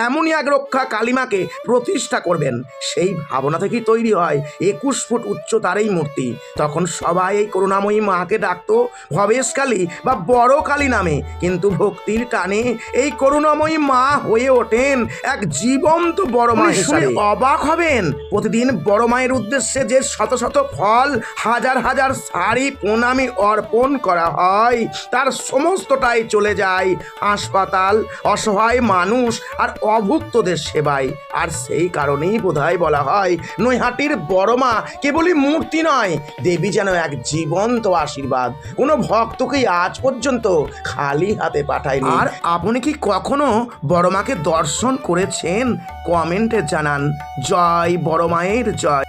এমনই এক রক্ষা কালিমাকে প্রতিষ্ঠা করবেন। সেই ভাবনা থেকেই তৈরি হয় 21 ফুট উচ্চতার এই মূর্তি। তখন সবাই এই করুণাময়ী মাকে ডাকতো ভবেশ কালী বা বড় কালী নামে, কিন্তু ভক্তির টানে এই করুণাময়ী মা হয়ে ওঠেন এক জীবন্ত বড় মা হিসেবে। অবাক হবেন, প্রতিদিন বড় মায়ের উদ্দেশ্যে যে শত শত ফল, হাজার হাজার শাড়ি প্রণামী অর্পণ করা হয়, তার সমস্তটাই চলে যায় হাসপাতাল, অসহায় মানুষ আর অভুক্তদের সেবায়। আর সেই কারণেই বোধহয় বলা হয় নৈহাটির বড় মা কেবলই মূর্তি নয়, দেবী যেন এক জীবন্ত আশীর্বাদ। কোনো ভক্তকেই আজ পর্যন্ত খালি হাতে পাঠায়নি। আর আপনি কি কখনো বড় মাকে দর্শন করেছেন? কমেন্টে জানান। জয় বড় মায়ের জয়।